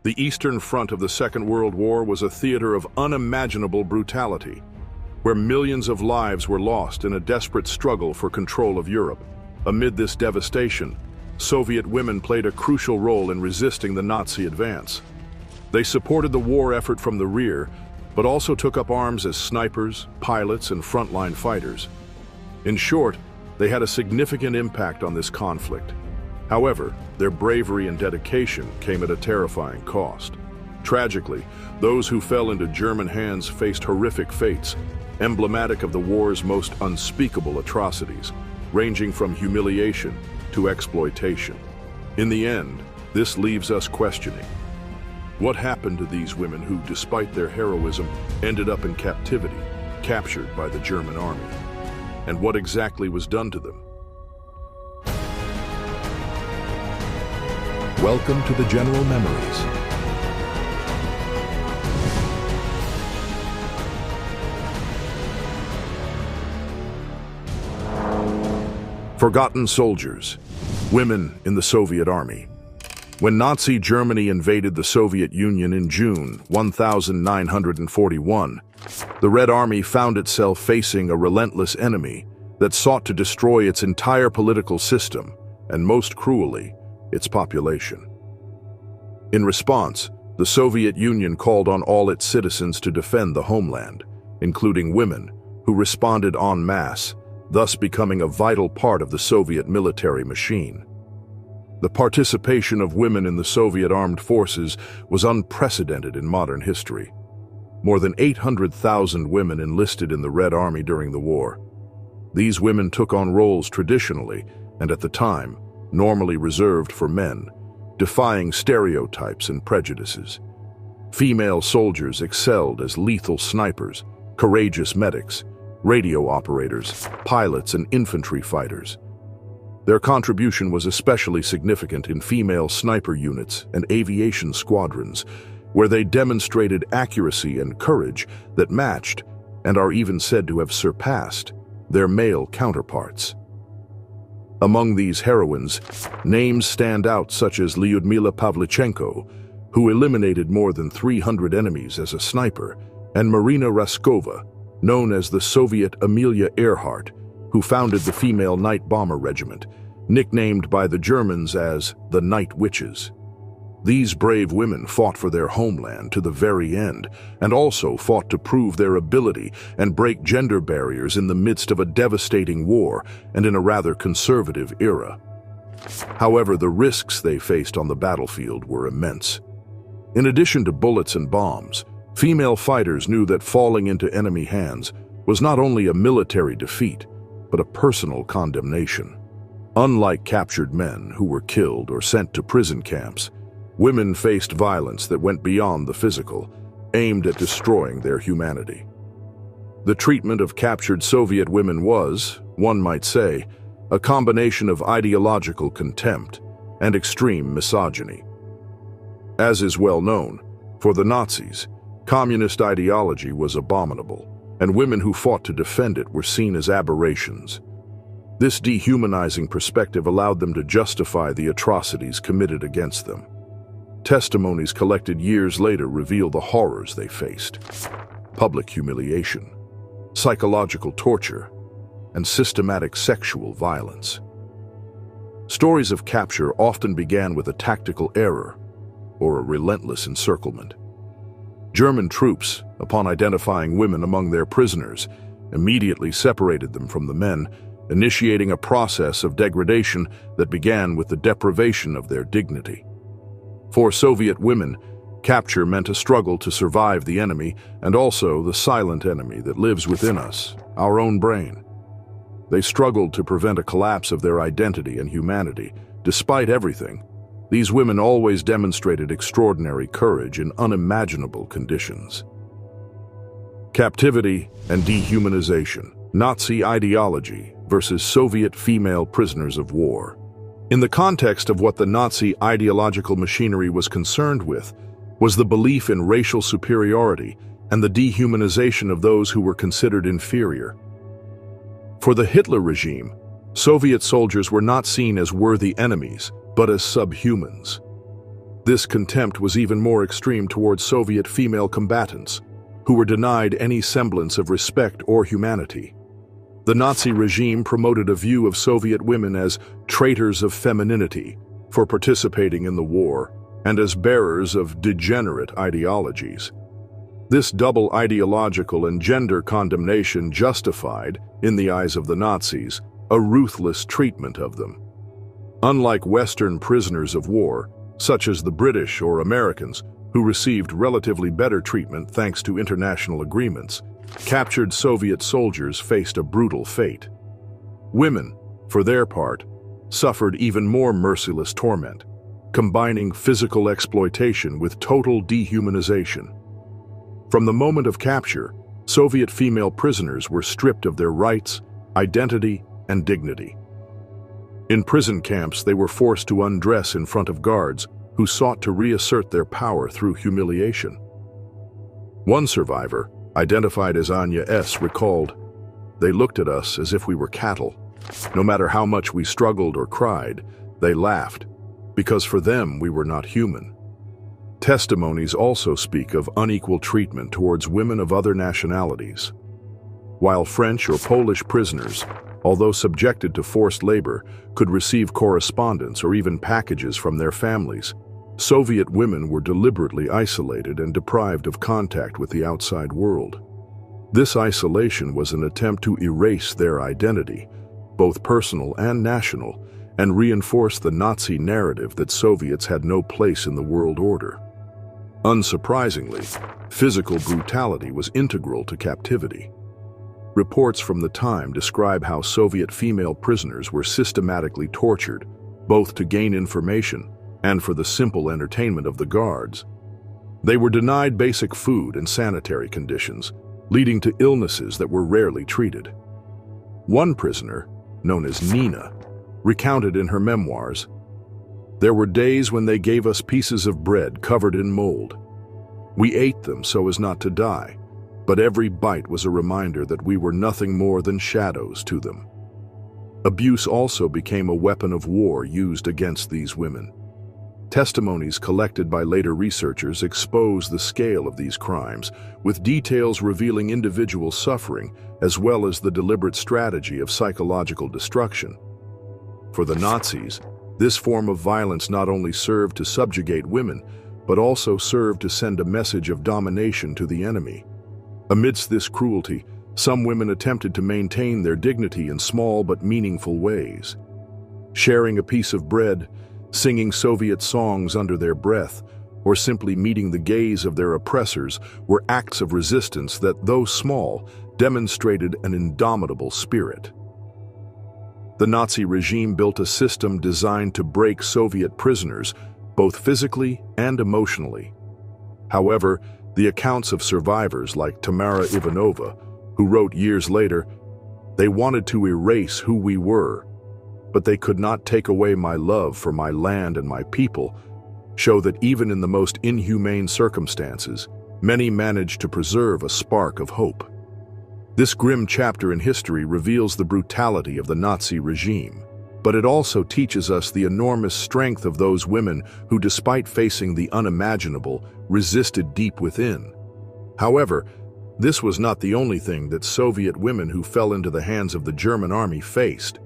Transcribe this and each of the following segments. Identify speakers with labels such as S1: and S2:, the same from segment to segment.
S1: The Eastern Front of the Second World War was a theater of unimaginable brutality, where millions of lives were lost in a desperate struggle for control of Europe. Amid this devastation, Soviet women played a crucial role in resisting the Nazi advance. They supported the war effort from the rear, but also took up arms as snipers, pilots, and frontline fighters. In short, they had a significant impact on this conflict. However, their bravery and dedication came at a terrifying cost. Tragically, those who fell into German hands faced horrific fates, emblematic of the war's most unspeakable atrocities, ranging from humiliation to exploitation. In the end, this leaves us questioning: what happened to these women who, despite their heroism, ended up in captivity, captured by the German army? And what exactly was done to them?
S2: Welcome to the General Memories.
S1: Forgotten soldiers, women in the Soviet army. When Nazi Germany invaded the Soviet Union in June 1941, the Red Army found itself facing a relentless enemy that sought to destroy its entire political system, and most cruelly, its population. In response, the Soviet Union called on all its citizens to defend the homeland, including women, who responded en masse, thus becoming a vital part of the Soviet military machine. The participation of women in the Soviet armed forces was unprecedented in modern history. More than 800,000 women enlisted in the Red Army during the war. These women took on roles traditionally, and at the time, normally reserved for men, defying stereotypes and prejudices. Female soldiers excelled as lethal snipers, courageous medics, radio operators, pilots, and infantry fighters. Their contribution was especially significant in female sniper units and aviation squadrons, where they demonstrated accuracy and courage that matched, and are even said to have surpassed, their male counterparts. Among these heroines, names stand out such as Lyudmila Pavlichenko, who eliminated more than 300 enemies as a sniper, and Marina Raskova, known as the Soviet Amelia Earhart, who founded the female night bomber regiment, nicknamed by the Germans as the Night Witches. These brave women fought for their homeland to the very end, and also fought to prove their ability and break gender barriers in the midst of a devastating war and in a rather conservative era. However, the risks they faced on the battlefield were immense. In addition to bullets and bombs, female fighters knew that falling into enemy hands was not only a military defeat, but a personal condemnation. Unlike captured men who were killed or sent to prison camps, women faced violence that went beyond the physical, aimed at destroying their humanity. The treatment of captured Soviet women was, one might say, a combination of ideological contempt and extreme misogyny. As is well known, for the Nazis, communist ideology was abominable, and women who fought to defend it were seen as aberrations. This dehumanizing perspective allowed them to justify the atrocities committed against them. Testimonies collected years later reveal the horrors they faced: public humiliation, psychological torture, and systematic sexual violence. Stories of capture often began with a tactical error or a relentless encirclement. German troops, upon identifying women among their prisoners, immediately separated them from the men, initiating a process of degradation that began with the deprivation of their dignity. For Soviet women, capture meant a struggle to survive the enemy and also the silent enemy that lives within us, our own brain. They struggled to prevent a collapse of their identity and humanity. Despite everything, these women always demonstrated extraordinary courage in unimaginable conditions. Captivity and dehumanization, Nazi ideology versus Soviet female prisoners of war. In the context of what the Nazi ideological machinery was concerned with, was the belief in racial superiority and the dehumanization of those who were considered inferior. For the Hitler regime, Soviet soldiers were not seen as worthy enemies, but as subhumans. This contempt was even more extreme towards Soviet female combatants, who were denied any semblance of respect or humanity. The Nazi regime promoted a view of Soviet women as traitors of femininity for participating in the war and as bearers of degenerate ideologies. This double ideological and gender condemnation justified, in the eyes of the Nazis, a ruthless treatment of them. Unlike Western prisoners of war, such as the British or Americans, who received relatively better treatment thanks to international agreements, captured Soviet soldiers faced a brutal fate. Women, for their part, suffered even more merciless torment, combining physical exploitation with total dehumanization. From the moment of capture, Soviet female prisoners were stripped of their rights, identity, and dignity. In prison camps, they were forced to undress in front of guards who sought to reassert their power through humiliation. One survivor, identified as Anya S., recalled, "They looked at us as if we were cattle. No matter how much we struggled or cried, they laughed, because for them we were not human." Testimonies also speak of unequal treatment towards women of other nationalities. While French or Polish prisoners, although subjected to forced labor, could receive correspondence or even packages from their families, Soviet women were deliberately isolated and deprived of contact with the outside world. This isolation was an attempt to erase their identity, both personal and national, and reinforce the Nazi narrative that Soviets had no place in the world order. Unsurprisingly, physical brutality was integral to captivity. Reports from the time describe how Soviet female prisoners were systematically tortured, both to gain information and for the simple entertainment of the guards. They were denied basic food and sanitary conditions, leading to illnesses that were rarely treated. One prisoner, known as Nina, recounted in her memoirs, "There were days when they gave us pieces of bread covered in mold. We ate them so as not to die, but every bite was a reminder that we were nothing more than shadows to them." Abuse also became a weapon of war used against these women. Testimonies collected by later researchers expose the scale of these crimes, with details revealing individual suffering as well as the deliberate strategy of psychological destruction. For the Nazis, this form of violence not only served to subjugate women, but also served to send a message of domination to the enemy. Amidst this cruelty, some women attempted to maintain their dignity in small but meaningful ways. Sharing a piece of bread, singing Soviet songs under their breath, or simply meeting the gaze of their oppressors were acts of resistance that, though small, demonstrated an indomitable spirit. The Nazi regime built a system designed to break Soviet prisoners, both physically and emotionally. However, the accounts of survivors like Tamara Ivanova, who wrote years later, "They wanted to erase who we were, but they could not take away my love for my land and my people," show that even in the most inhumane circumstances, many managed to preserve a spark of hope. This grim chapter in history reveals the brutality of the Nazi regime, but it also teaches us the enormous strength of those women who, despite facing the unimaginable, resisted deep within. However, this was not the only thing that Soviet women who fell into the hands of the German army faced.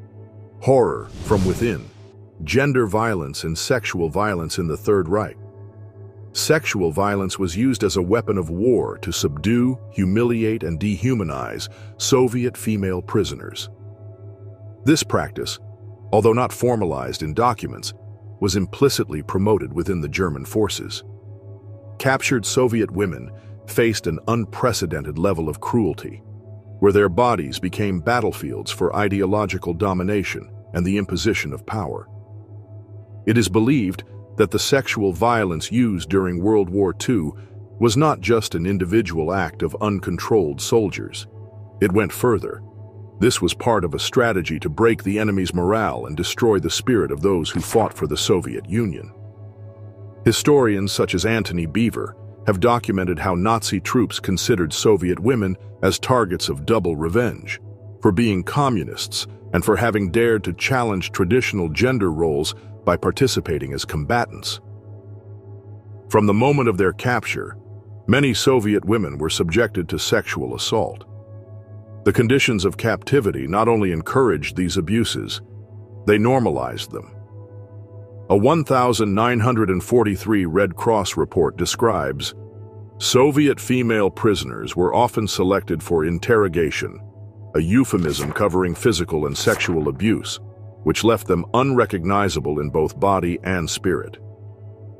S1: Horror from within, gender violence and sexual violence in the Third Reich. Sexual violence was used as a weapon of war to subdue, humiliate, and dehumanize Soviet female prisoners. This practice, although not formalized in documents, was implicitly promoted within the German forces. Captured Soviet women faced an unprecedented level of cruelty, where their bodies became battlefields for ideological domination and the imposition of power. It is believed that the sexual violence used during World War II was not just an individual act of uncontrolled soldiers. It went further. This was part of a strategy to break the enemy's morale and destroy the spirit of those who fought for the Soviet Union. Historians such as Antony Beevor have documented how Nazi troops considered Soviet women as targets of double revenge, for being communists and for having dared to challenge traditional gender roles by participating as combatants. From the moment of their capture, many Soviet women were subjected to sexual assault. The conditions of captivity not only encouraged these abuses, they normalized them. A 1943 Red Cross report describes Soviet female prisoners were often selected for interrogation, a euphemism covering physical and sexual abuse, which left them unrecognizable in both body and spirit.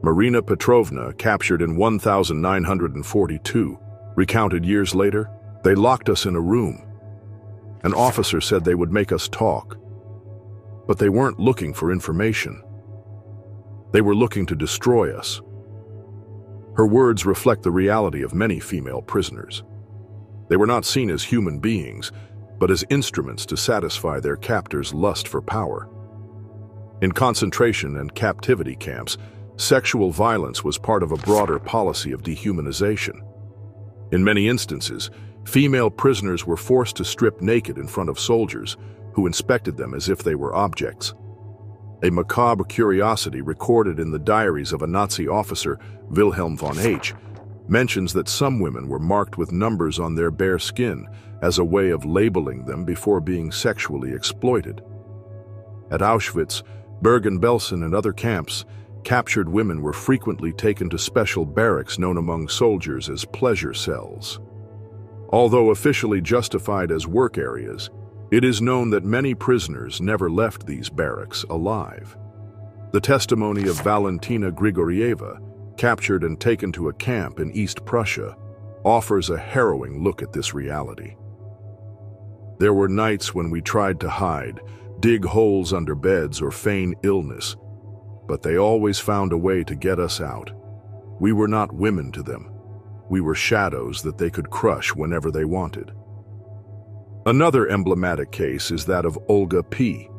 S1: Marina Petrovna, captured in 1942, recounted years later, "They locked us in a room. An officer said they would make us talk. But they weren't looking for information. They were looking to destroy us." Her words reflect the reality of many female prisoners. They were not seen as human beings, but as instruments to satisfy their captors' lust for power. In concentration and captivity camps, sexual violence was part of a broader policy of dehumanization. In many instances, female prisoners were forced to strip naked in front of soldiers who inspected them as if they were objects. A macabre curiosity recorded in the diaries of a Nazi officer, Wilhelm von H., mentions that some women were marked with numbers on their bare skin as a way of labeling them before being sexually exploited. At Auschwitz, Bergen-Belsen, and other camps, captured women were frequently taken to special barracks known among soldiers as pleasure cells. Although officially justified as work areas, it is known that many prisoners never left these barracks alive. The testimony of Valentina Grigorieva, captured and taken to a camp in East Prussia, offers a harrowing look at this reality. "There were nights when we tried to hide, dig holes under beds or feign illness, but they always found a way to get us out. We were not women to them. We were shadows that they could crush whenever they wanted." Another emblematic case is that of Olga P.,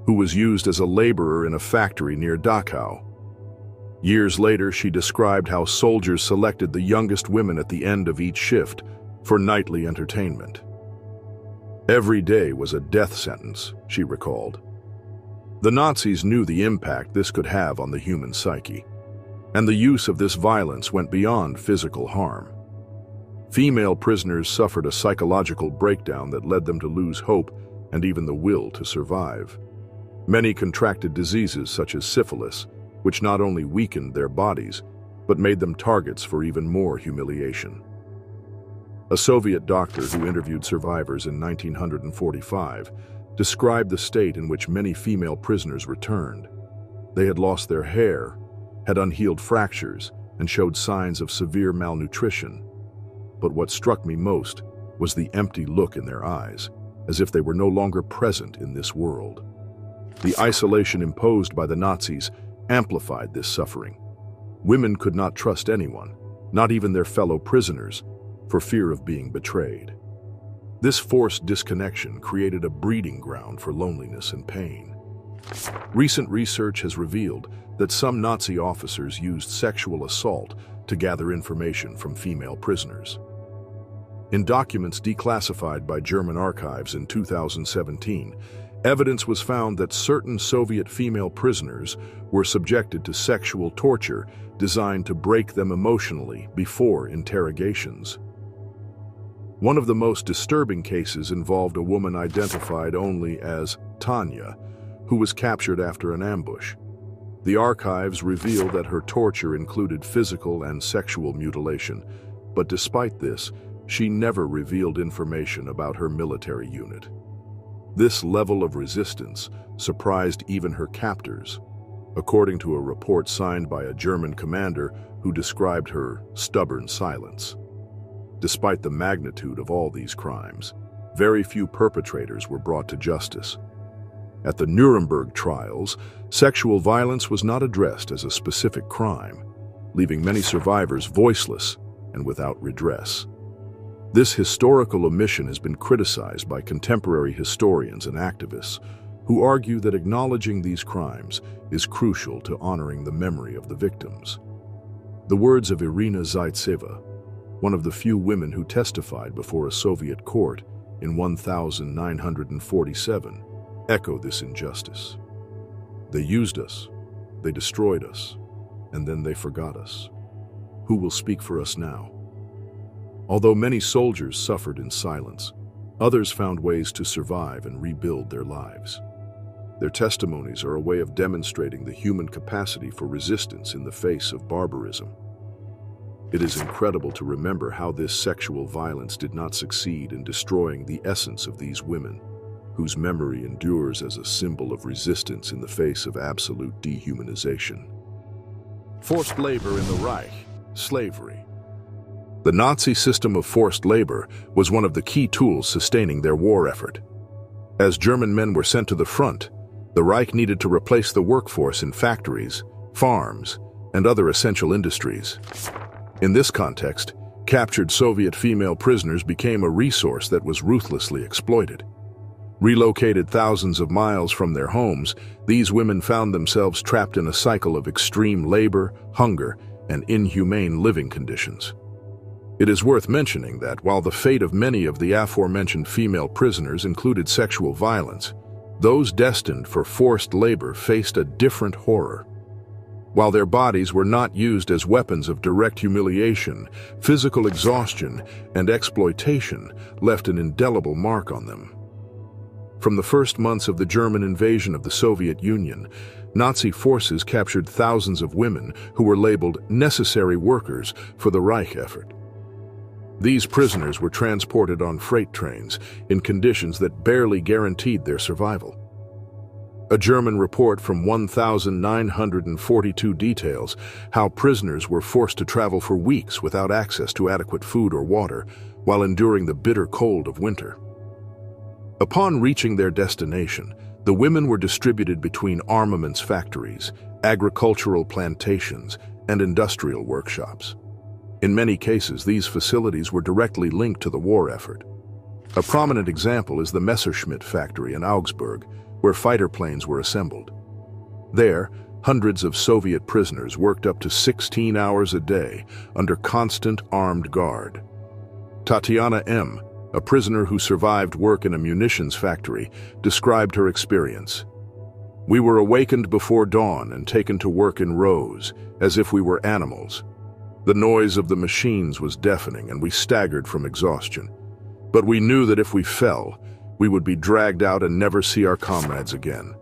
S1: who was used as a laborer in a factory near Dachau. Years later, she described how soldiers selected the youngest women at the end of each shift for nightly entertainment. "Every day was a death sentence," she recalled. The Nazis knew the impact this could have on the human psyche, and the use of this violence went beyond physical harm. Female prisoners suffered a psychological breakdown that led them to lose hope and even the will to survive. Many contracted diseases such as syphilis, which not only weakened their bodies, but made them targets for even more humiliation. A Soviet doctor who interviewed survivors in 1945 described the state in which many female prisoners returned. They had lost their hair, had unhealed fractures, and showed signs of severe malnutrition. But what struck me most was the empty look in their eyes, as if they were no longer present in this world. The isolation imposed by the Nazis amplified this suffering. Women could not trust anyone, not even their fellow prisoners, for fear of being betrayed. This forced disconnection created a breeding ground for loneliness and pain. Recent research has revealed that some Nazi officers used sexual assault to gather information from female prisoners. In documents declassified by German archives in 2017, evidence was found that certain Soviet female prisoners were subjected to sexual torture designed to break them emotionally before interrogations. One of the most disturbing cases involved a woman identified only as Tanya, who was captured after an ambush. The archives reveal that her torture included physical and sexual mutilation, but despite this, she never revealed information about her military unit. This level of resistance surprised even her captors, according to a report signed by a German commander who described her stubborn silence. Despite the magnitude of all these crimes, very few perpetrators were brought to justice. At the Nuremberg trials, sexual violence was not addressed as a specific crime, leaving many survivors voiceless and without redress. This historical omission has been criticized by contemporary historians and activists who argue that acknowledging these crimes is crucial to honoring the memory of the victims. The words of Irina Zaitseva, one of the few women who testified before a Soviet court in 1947, echo this injustice. "They used us, they destroyed us, and then they forgot us." Who will speak for us now? Although many soldiers suffered in silence, others found ways to survive and rebuild their lives. Their testimonies are a way of demonstrating the human capacity for resistance in the face of barbarism. It is incredible to remember how this sexual violence did not succeed in destroying the essence of these women, whose memory endures as a symbol of resistance in the face of absolute dehumanization. Forced labor in the Reich, slavery. The Nazi system of forced labor was one of the key tools sustaining their war effort. As German men were sent to the front, the Reich needed to replace the workforce in factories, farms, and other essential industries. In this context, captured Soviet female prisoners became a resource that was ruthlessly exploited. Relocated thousands of miles from their homes, these women found themselves trapped in a cycle of extreme labor, hunger, and inhumane living conditions. It is worth mentioning that while the fate of many of the aforementioned female prisoners included sexual violence, those destined for forced labor faced a different horror. While their bodies were not used as weapons of direct humiliation, physical exhaustion and exploitation left an indelible mark on them. From the first months of the German invasion of the Soviet Union, Nazi forces captured thousands of women who were labeled necessary workers for the Reich effort. These prisoners were transported on freight trains in conditions that barely guaranteed their survival. A German report from 1942 details how prisoners were forced to travel for weeks without access to adequate food or water while enduring the bitter cold of winter. Upon reaching their destination, the women were distributed between armaments factories, agricultural plantations, and industrial workshops. In many cases, these facilities were directly linked to the war effort. A prominent example is the Messerschmitt factory in Augsburg, where fighter planes were assembled. There, hundreds of Soviet prisoners worked up to 16 hours a day under constant armed guard. Tatiana M., a prisoner who survived work in a munitions factory, described her experience. "We were awakened before dawn and taken to work in rows, as if we were animals. The noise of the machines was deafening and we staggered from exhaustion. But we knew that if we fell, we would be dragged out and never see our comrades again."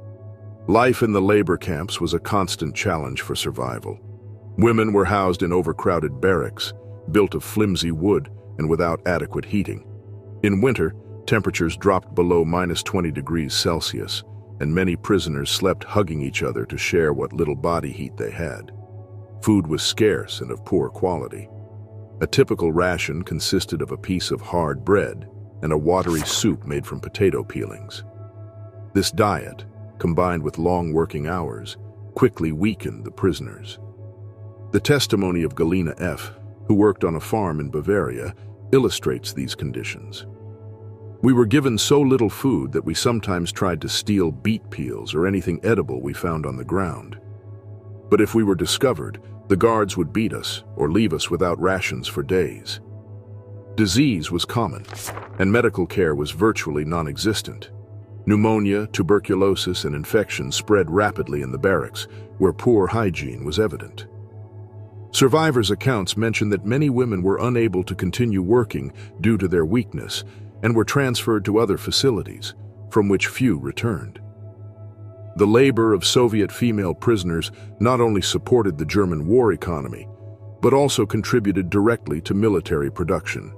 S1: Life in the labor camps was a constant challenge for survival. Women were housed in overcrowded barracks, built of flimsy wood and without adequate heating. In winter, temperatures dropped below -20 degrees Celsius, and many prisoners slept hugging each other to share what little body heat they had. Food was scarce and of poor quality. A typical ration consisted of a piece of hard bread and a watery soup made from potato peelings. This diet, combined with long working hours, quickly weakened the prisoners. The testimony of Galina F., who worked on a farm in Bavaria, illustrates these conditions. "We were given so little food that we sometimes tried to steal beet peels or anything edible we found on the ground. But if we were discovered, the guards would beat us or leave us without rations for days. Disease was common, and medical care was virtually non-existent. Pneumonia, tuberculosis, and infections spread rapidly in the barracks, where poor hygiene was evident." Survivors' accounts mention that many women were unable to continue working due to their weakness and were transferred to other facilities, from which few returned. The labor of Soviet female prisoners not only supported the German war economy, but also contributed directly to military production.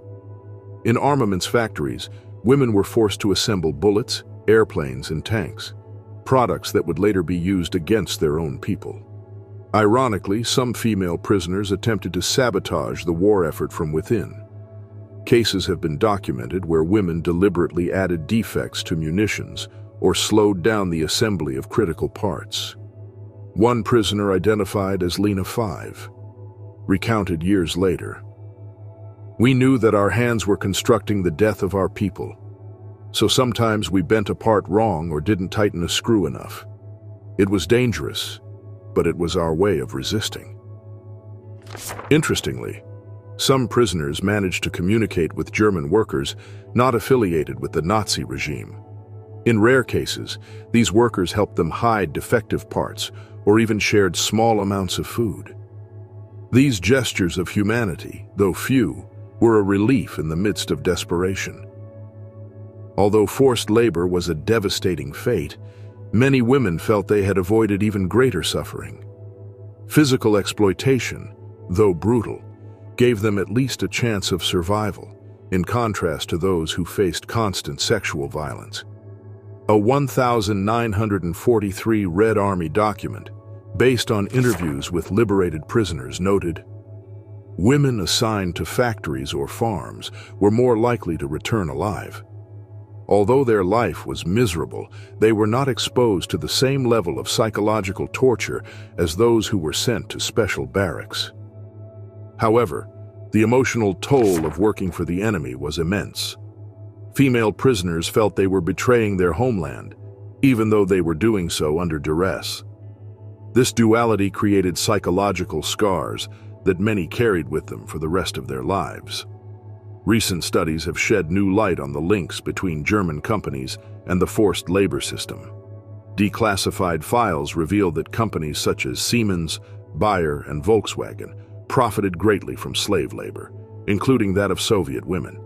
S1: In armaments factories, women were forced to assemble bullets, airplanes, and tanks, products that would later be used against their own people. Ironically, some female prisoners attempted to sabotage the war effort from within. Cases have been documented where women deliberately added defects to munitions or slowed down the assembly of critical parts. One prisoner, identified as Lena 5, recounted years later, "We knew that our hands were constructing the death of our people, so sometimes we bent a part wrong or didn't tighten a screw enough. It was dangerous, but it was our way of resisting." Interestingly, some prisoners managed to communicate with German workers not affiliated with the Nazi regime. In rare cases, these workers helped them hide defective parts or even shared small amounts of food. These gestures of humanity, though few, were a relief in the midst of desperation. Although forced labor was a devastating fate, many women felt they had avoided even greater suffering. Physical exploitation, though brutal, gave them at least a chance of survival, in contrast to those who faced constant sexual violence. A 1943 Red Army document, based on interviews with liberated prisoners, noted, "Women assigned to factories or farms were more likely to return alive. Although their life was miserable, they were not exposed to the same level of psychological torture as those who were sent to special barracks." However, the emotional toll of working for the enemy was immense. Female prisoners felt they were betraying their homeland, even though they were doing so under duress. This duality created psychological scars that many carried with them for the rest of their lives. Recent studies have shed new light on the links between German companies and the forced labor system. Declassified files reveal that companies such as Siemens, Bayer, and Volkswagen profited greatly from slave labor, including that of Soviet women.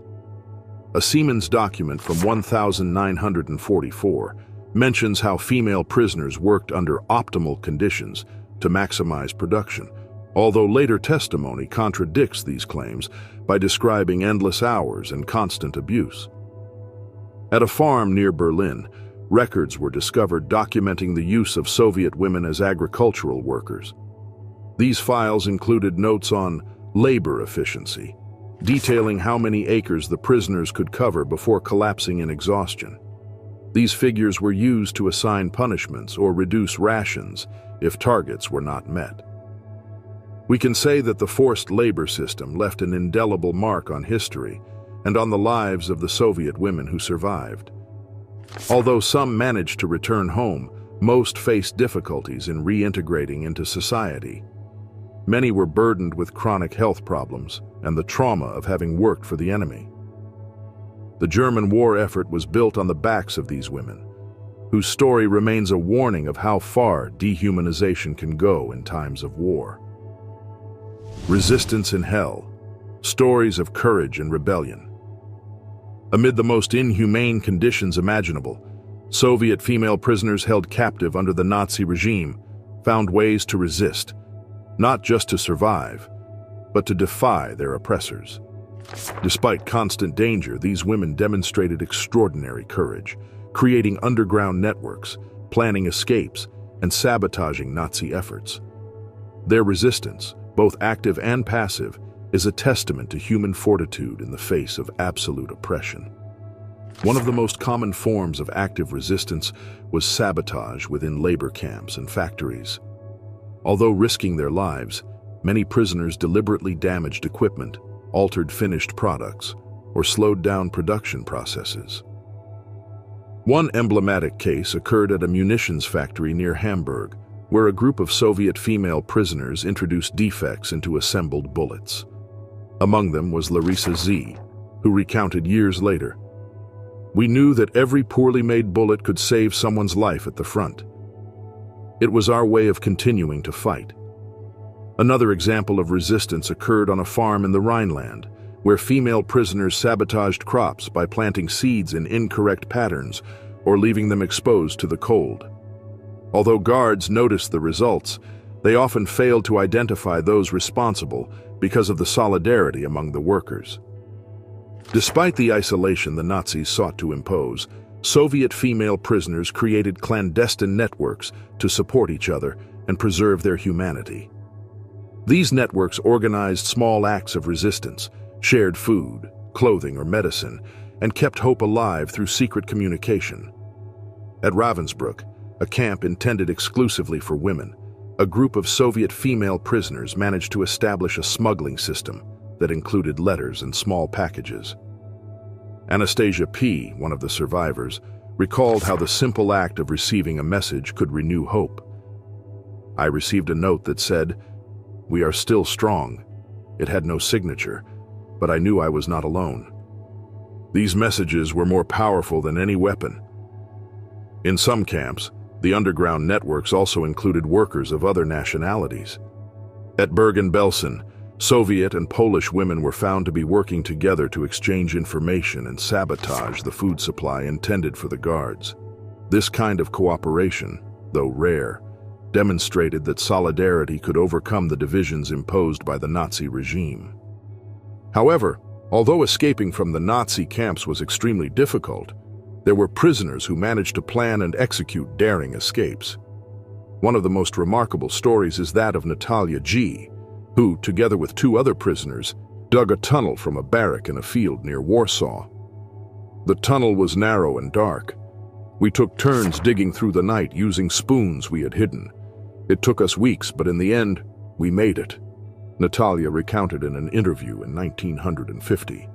S1: A Siemens document from 1944 mentions how female prisoners worked under optimal conditions to maximize production, although later testimony contradicts these claims by describing endless hours and constant abuse. At a farm near Berlin, records were discovered documenting the use of Soviet women as agricultural workers. These files included notes on labor efficiency, detailing how many acres the prisoners could cover before collapsing in exhaustion. These figures were used to assign punishments or reduce rations if targets were not met. We can say that the forced labor system left an indelible mark on history and on the lives of the Soviet women who survived. Although some managed to return home, most faced difficulties in reintegrating into society. Many were burdened with chronic health problems and the trauma of having worked for the enemy. The German war effort was built on the backs of these women, whose story remains a warning of how far dehumanization can go in times of war. Resistance in hell, stories of courage and rebellion. Amid the most inhumane conditions imaginable, Soviet female prisoners held captive under the Nazi regime found ways to resist, not just to survive, but to defy their oppressors. Despite constant danger, these women demonstrated extraordinary courage, creating underground networks, planning escapes, and sabotaging Nazi efforts. Their resistance, both active and passive, is a testament to human fortitude in the face of absolute oppression. One of the most common forms of active resistance was sabotage within labor camps and factories. Although risking their lives, many prisoners deliberately damaged equipment, altered finished products, or slowed down production processes. One emblematic case occurred at a munitions factory near Hamburg, where a group of Soviet female prisoners introduced defects into assembled bullets. Among them was Larissa Z, who recounted years later, "We knew that every poorly made bullet could save someone's life at the front. It was our way of continuing to fight." Another example of resistance occurred on a farm in the Rhineland, where female prisoners sabotaged crops by planting seeds in incorrect patterns or leaving them exposed to the cold. Although guards noticed the results, they often failed to identify those responsible because of the solidarity among the workers. Despite the isolation the Nazis sought to impose, Soviet female prisoners created clandestine networks to support each other and preserve their humanity. These networks organized small acts of resistance, shared food, clothing, or medicine, and kept hope alive through secret communication. At Ravensbrück, a camp intended exclusively for women, a group of Soviet female prisoners managed to establish a smuggling system that included letters and small packages. Anastasia P., one of the survivors, recalled how the simple act of receiving a message could renew hope. "I received a note that said, 'We are still strong.' It had no signature, but I knew I was not alone. These messages were more powerful than any weapon." In some camps, the underground networks also included workers of other nationalities. At Bergen-Belsen, Soviet and Polish women were found to be working together to exchange information and sabotage the food supply intended for the guards. This kind of cooperation, though rare, demonstrated that solidarity could overcome the divisions imposed by the Nazi regime. However, although escaping from the Nazi camps was extremely difficult, there were prisoners who managed to plan and execute daring escapes. One of the most remarkable stories is that of Natalia G., who, together with 2 other prisoners, dug a tunnel from a barrack in a field near Warsaw. The tunnel was narrow and dark. We took turns digging through the night using spoons we had hidden. It took us weeks, but in the end, we made it, Natalia recounted in an interview in 1950.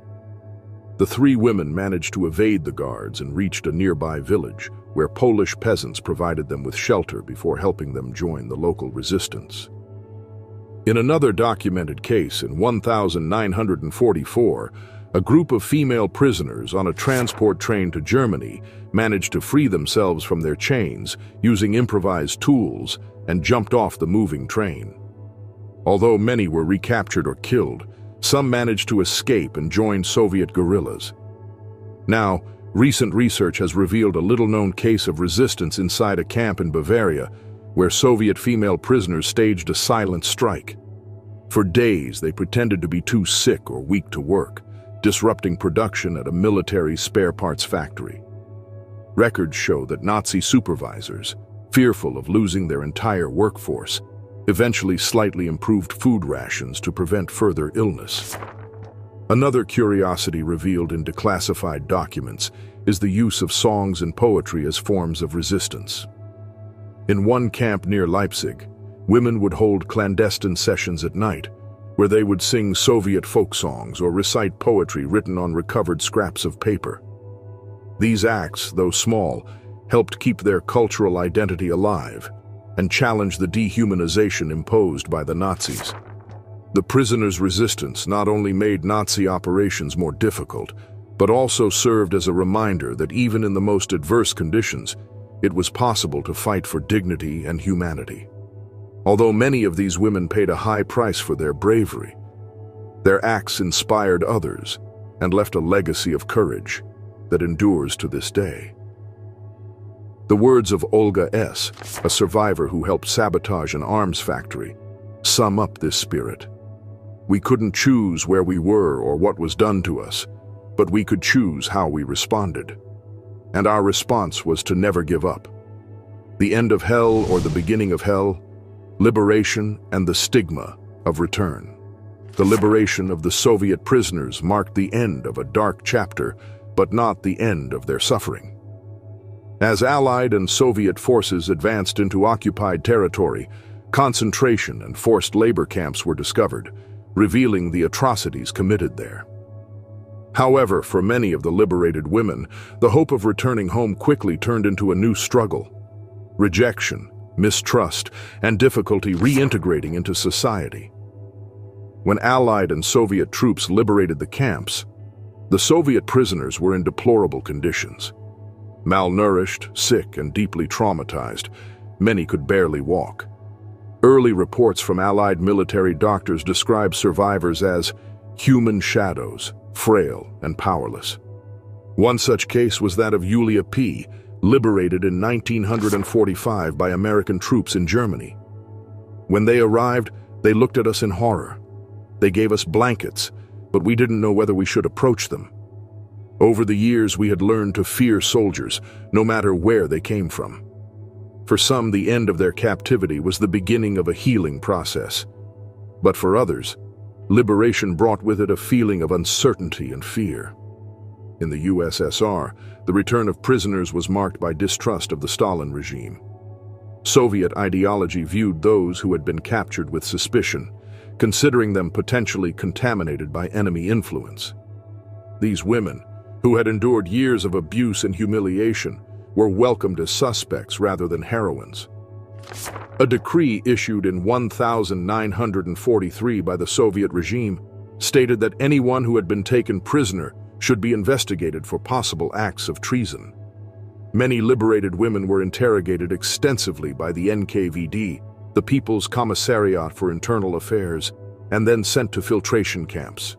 S1: The 3 women managed to evade the guards and reached a nearby village, where Polish peasants provided them with shelter before helping them join the local resistance. In another documented case in 1944, a group of female prisoners on a transport train to Germany managed to free themselves from their chains using improvised tools and jumped off the moving train. Although many were recaptured or killed, some managed to escape and join Soviet guerrillas. Now, recent research has revealed a little-known case of resistance inside a camp in Bavaria, where Soviet female prisoners staged a silent strike. For days, they pretended to be too sick or weak to work, disrupting production at a military spare parts factory. Records show that Nazi supervisors, fearful of losing their entire workforce, eventually slightly improved food rations to prevent further illness. Another curiosity revealed in declassified documents is the use of songs and poetry as forms of resistance. In one camp near Leipzig, women would hold clandestine sessions at night, where they would sing Soviet folk songs or recite poetry written on recovered scraps of paper. These acts, though small, helped keep their cultural identity alive and challenge the dehumanization imposed by the Nazis. The prisoners' resistance not only made Nazi operations more difficult, but also served as a reminder that even in the most adverse conditions, it was possible to fight for dignity and humanity. Although many of these women paid a high price for their bravery, their acts inspired others and left a legacy of courage that endures to this day. The words of Olga S., a survivor who helped sabotage an arms factory, sum up this spirit. We couldn't choose where we were or what was done to us, but we could choose how we responded. And our response was to never give up. The end of hell or the beginning of hell, liberation and the stigma of return. The liberation of the Soviet prisoners marked the end of a dark chapter, but not the end of their suffering. As Allied and Soviet forces advanced into occupied territory, concentration and forced labor camps were discovered, revealing the atrocities committed there. However, for many of the liberated women, the hope of returning home quickly turned into a new struggle. Rejection, mistrust, and difficulty reintegrating into society. When Allied and Soviet troops liberated the camps, the Soviet prisoners were in deplorable conditions. Malnourished, sick, and deeply traumatized, many could barely walk. Early reports from Allied military doctors described survivors as human shadows, frail and powerless. One such case was that of Yulia P., liberated in 1945 by American troops in Germany. When they arrived, they looked at us in horror. They gave us blankets, but we didn't know whether we should approach them. Over the years, we had learned to fear soldiers, no matter where they came from. For some, the end of their captivity was the beginning of a healing process. But for others, liberation brought with it a feeling of uncertainty and fear. In the USSR, the return of prisoners was marked by distrust of the Stalin regime. Soviet ideology viewed those who had been captured with suspicion, considering them potentially contaminated by enemy influence. These women, who had endured years of abuse and humiliation, were welcomed as suspects rather than heroines. A decree issued in 1943 by the Soviet regime stated that anyone who had been taken prisoner should be investigated for possible acts of treason. Many liberated women were interrogated extensively by the NKVD, the People's Commissariat for Internal Affairs, and then sent to filtration camps.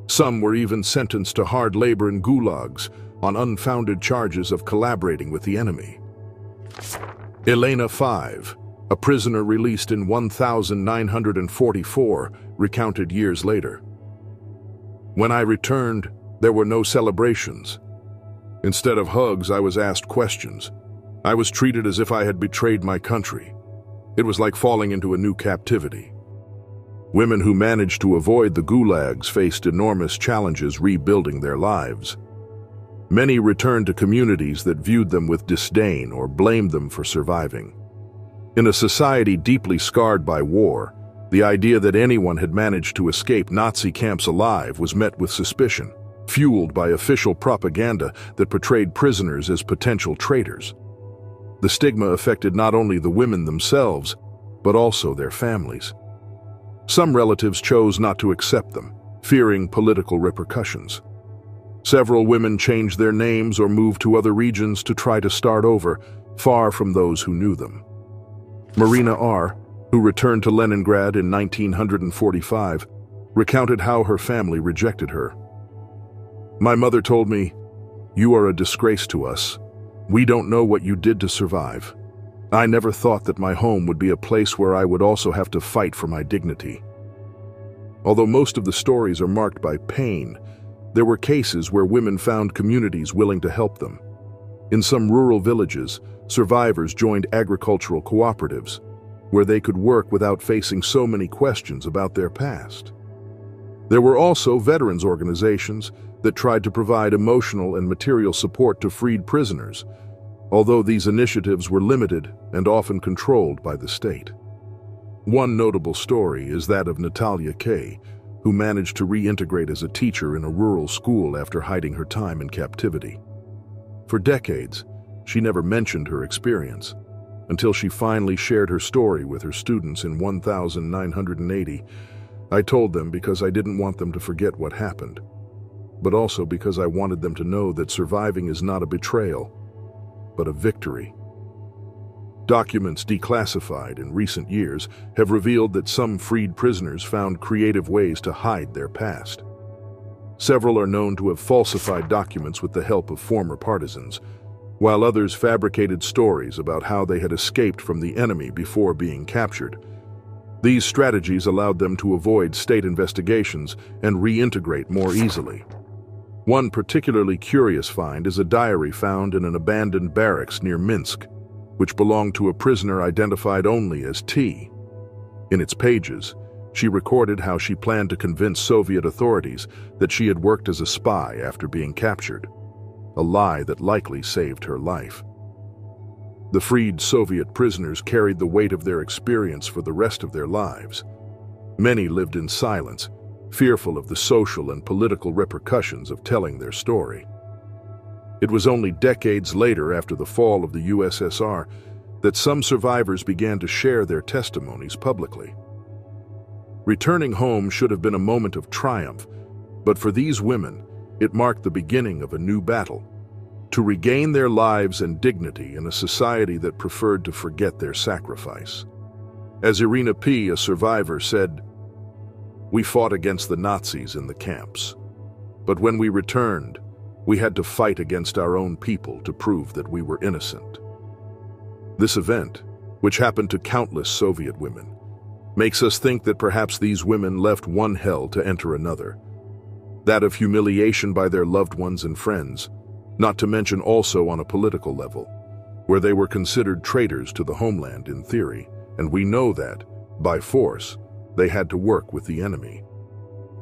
S1: Some were even sentenced to hard labor in gulags on unfounded charges of collaborating with the enemy. Elena V, a prisoner released in 1944, recounted years later. When I returned, there were no celebrations. Instead of hugs, I was asked questions. I was treated as if I had betrayed my country. It was like falling into a new captivity. Women who managed to avoid the gulags faced enormous challenges rebuilding their lives. Many returned to communities that viewed them with disdain or blamed them for surviving. In a society deeply scarred by war, the idea that anyone had managed to escape Nazi camps alive was met with suspicion, fueled by official propaganda that portrayed prisoners as potential traitors. The stigma affected not only the women themselves, but also their families. Some relatives chose not to accept them, fearing political repercussions. Several women changed their names or moved to other regions to try to start over, far from those who knew them. Marina R., who returned to Leningrad in 1945, recounted how her family rejected her. "My mother told me, 'You are a disgrace to us. We don't know what you did to survive.' I never thought that my home would be a place where I would also have to fight for my dignity." Although most of the stories are marked by pain, there were cases where women found communities willing to help them. In some rural villages, survivors joined agricultural cooperatives, where they could work without facing so many questions about their past. There were also veterans organizations that tried to provide emotional and material support to freed prisoners, although these initiatives were limited and often controlled by the state. One notable story is that of Natalia K., who managed to reintegrate as a teacher in a rural school after hiding her time in captivity. For decades, she never mentioned her experience, until she finally shared her story with her students in 1980. "I told them because I didn't want them to forget what happened, but also because I wanted them to know that surviving is not a betrayal, but a victory." Documents declassified in recent years have revealed that some freed prisoners found creative ways to hide their past. Several are known to have falsified documents with the help of former partisans, while others fabricated stories about how they had escaped from the enemy before being captured. These strategies allowed them to avoid state investigations and reintegrate more easily. One particularly curious find is a diary found in an abandoned barracks near Minsk, which belonged to a prisoner identified only as T. In its pages, she recorded how she planned to convince Soviet authorities that she had worked as a spy after being captured, a lie that likely saved her life. The freed Soviet prisoners carried the weight of their experience for the rest of their lives. Many lived in silence, fearful of the social and political repercussions of telling their story. It was only decades later, after the fall of the USSR, that some survivors began to share their testimonies publicly. Returning home should have been a moment of triumph, but for these women, it marked the beginning of a new battle, to regain their lives and dignity in a society that preferred to forget their sacrifice. As Irina P., a survivor, said, "We fought against the Nazis in the camps, but when we returned, we had to fight against our own people to prove that we were innocent." This event, which happened to countless Soviet women, makes us think that perhaps these women left one hell to enter another, that of humiliation by their loved ones and friends, not to mention also on a political level, where they were considered traitors to the homeland in theory, and we know that, by force, they had to work with the enemy.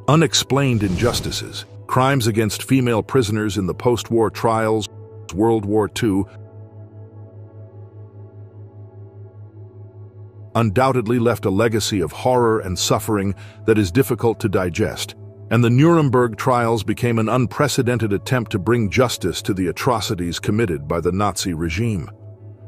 S1: Unexplained injustices, crimes against female prisoners in the post-war trials, World War II, undoubtedly left a legacy of horror and suffering that is difficult to digest, and the Nuremberg trials became an unprecedented attempt to bring justice to the atrocities committed by the Nazi regime.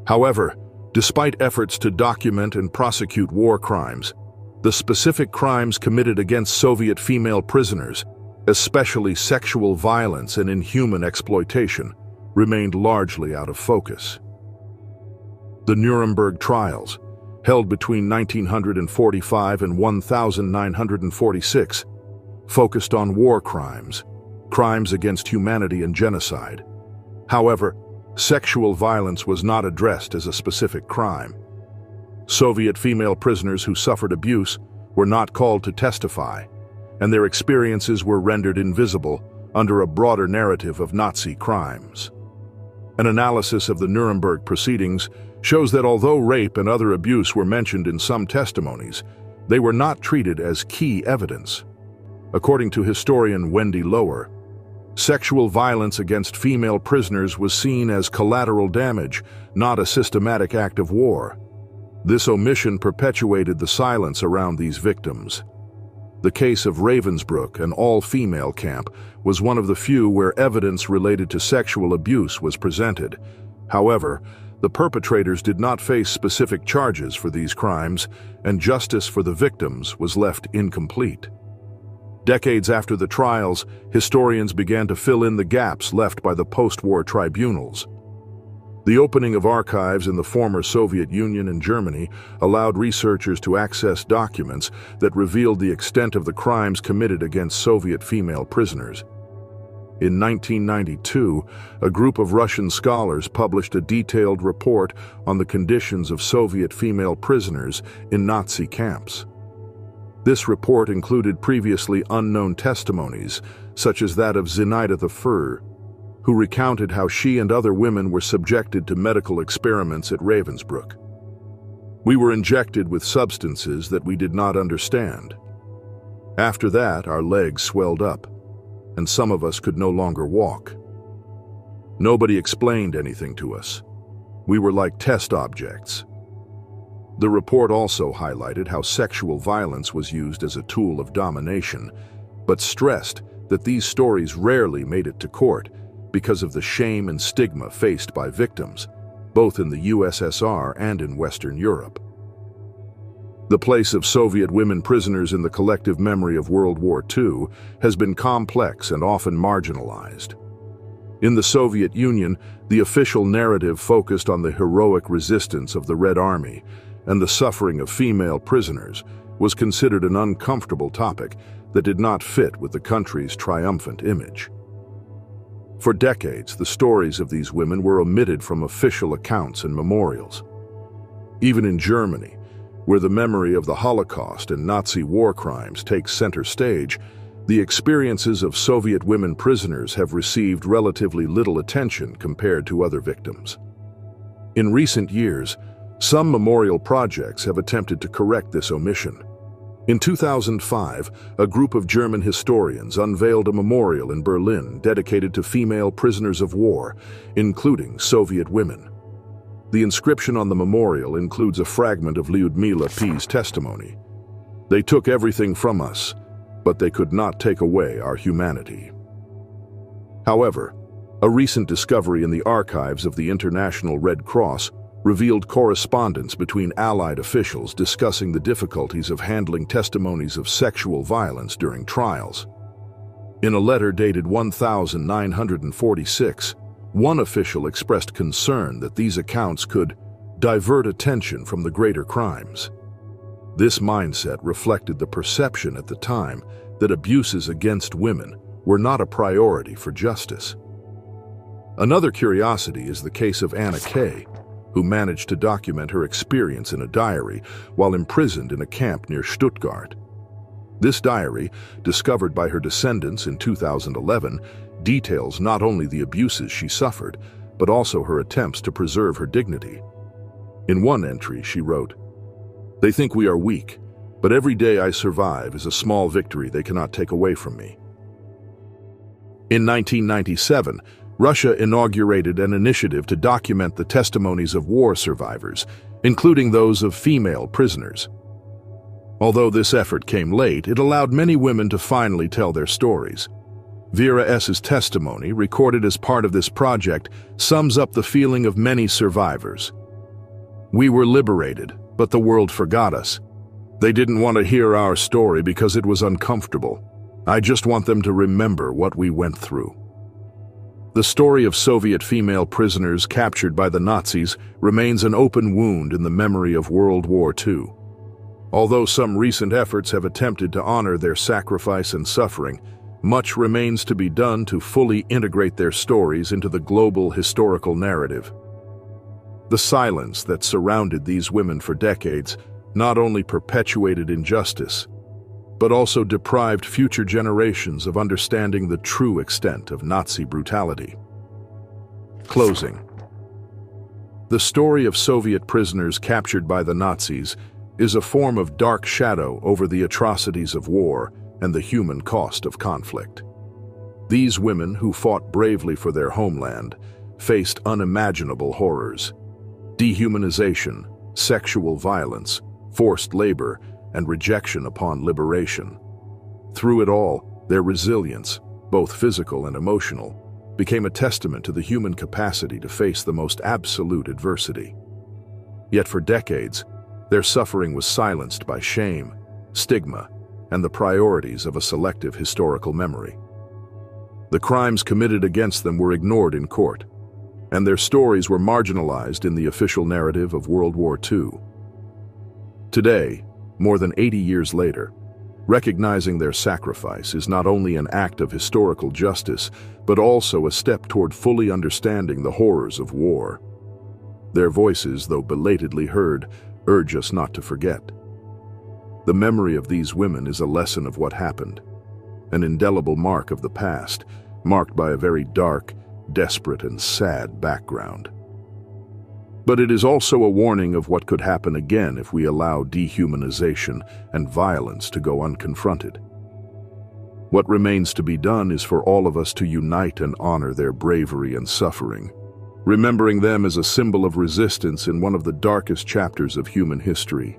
S1: However, despite efforts to document and prosecute war crimes, the specific crimes committed against Soviet female prisoners, especially sexual violence and inhuman exploitation, remained largely out of focus. The Nuremberg trials, held between 1945 and 1946, focused on war crimes, crimes against humanity and genocide. However, sexual violence was not addressed as a specific crime. Soviet female prisoners who suffered abuse were not called to testify, and their experiences were rendered invisible under a broader narrative of Nazi crimes. An analysis of the Nuremberg proceedings shows that although rape and other abuse were mentioned in some testimonies, they were not treated as key evidence. According to historian Wendy Lower, sexual violence against female prisoners was seen as collateral damage, not a systematic act of war. This omission perpetuated the silence around these victims. The case of Ravensbrück, an all-female camp, was one of the few where evidence related to sexual abuse was presented. However, the perpetrators did not face specific charges for these crimes, and justice for the victims was left incomplete. Decades after the trials, historians began to fill in the gaps left by the post-war tribunals. The opening of archives in the former Soviet Union and Germany allowed researchers to access documents that revealed the extent of the crimes committed against Soviet female prisoners. In 1992, a group of Russian scholars published a detailed report on the conditions of Soviet female prisoners in Nazi camps. This report included previously unknown testimonies, such as that of Zinaida the Fur, who recounted how she and other women were subjected to medical experiments at Ravensbrück. We were injected with substances that we did not understand. After that, our legs swelled up, and some of us could no longer walk. Nobody explained anything to us. We were like test objects. The report also highlighted how sexual violence was used as a tool of domination, but stressed that these stories rarely made it to court because of the shame and stigma faced by victims, both in the USSR and in Western Europe. The place of Soviet women prisoners in the collective memory of World War II has been complex and often marginalized. In the Soviet Union, the official narrative focused on the heroic resistance of the Red Army, and the suffering of female prisoners was considered an uncomfortable topic that did not fit with the country's triumphant image. For decades, the stories of these women were omitted from official accounts and memorials. Even in Germany, where the memory of the Holocaust and Nazi war crimes takes center stage, the experiences of Soviet women prisoners have received relatively little attention compared to other victims. In recent years, some memorial projects have attempted to correct this omission. In 2005, a group of German historians unveiled a memorial in Berlin dedicated to female prisoners of war, including Soviet women. The inscription on the memorial includes a fragment of Lyudmila P.'s testimony. "They took everything from us, but they could not take away our humanity." However, a recent discovery in the archives of the International Red Cross revealed correspondence between Allied officials discussing the difficulties of handling testimonies of sexual violence during trials. In a letter dated 1946, one official expressed concern that these accounts could divert attention from the greater crimes. This mindset reflected the perception at the time that abuses against women were not a priority for justice. Another curiosity is the case of Anna Kay, who managed to document her experience in a diary while imprisoned in a camp near Stuttgart. This diary, discovered by her descendants in 2011, details not only the abuses she suffered, but also her attempts to preserve her dignity. In one entry, she wrote, "They think we are weak, but every day I survive is a small victory they cannot take away from me." In 1997, Russia inaugurated an initiative to document the testimonies of war survivors, including those of female prisoners. Although this effort came late, it allowed many women to finally tell their stories. Vera S.'s testimony, recorded as part of this project, sums up the feeling of many survivors. "We were liberated, but the world forgot us. They didn't want to hear our story because it was uncomfortable. I just want them to remember what we went through." The story of Soviet female prisoners captured by the Nazis remains an open wound in the memory of World War II. Although some recent efforts have attempted to honor their sacrifice and suffering, much remains to be done to fully integrate their stories into the global historical narrative. The silence that surrounded these women for decades not only perpetuated injustice, but also deprived future generations of understanding the true extent of Nazi brutality. Closing. The story of Soviet prisoners captured by the Nazis is a form of dark shadow over the atrocities of war and the human cost of conflict. These women, who fought bravely for their homeland, faced unimaginable horrors: dehumanization, sexual violence, forced labor, and rejection upon liberation. Through it all, their resilience, both physical and emotional, became a testament to the human capacity to face the most absolute adversity. Yet for decades, their suffering was silenced by shame, stigma, and the priorities of a selective historical memory. The crimes committed against them were ignored in court, and their stories were marginalized in the official narrative of World War II. Today, more than 80 years later, recognizing their sacrifice is not only an act of historical justice, but also a step toward fully understanding the horrors of war. Their voices, though belatedly heard, urge us not to forget. The memory of these women is a lesson of what happened, an indelible mark of the past, marked by a very dark, desperate, and sad background. But it is also a warning of what could happen again if we allow dehumanization and violence to go unconfronted. What remains to be done is for all of us to unite and honor their bravery and suffering, remembering them as a symbol of resistance in one of the darkest chapters of human history.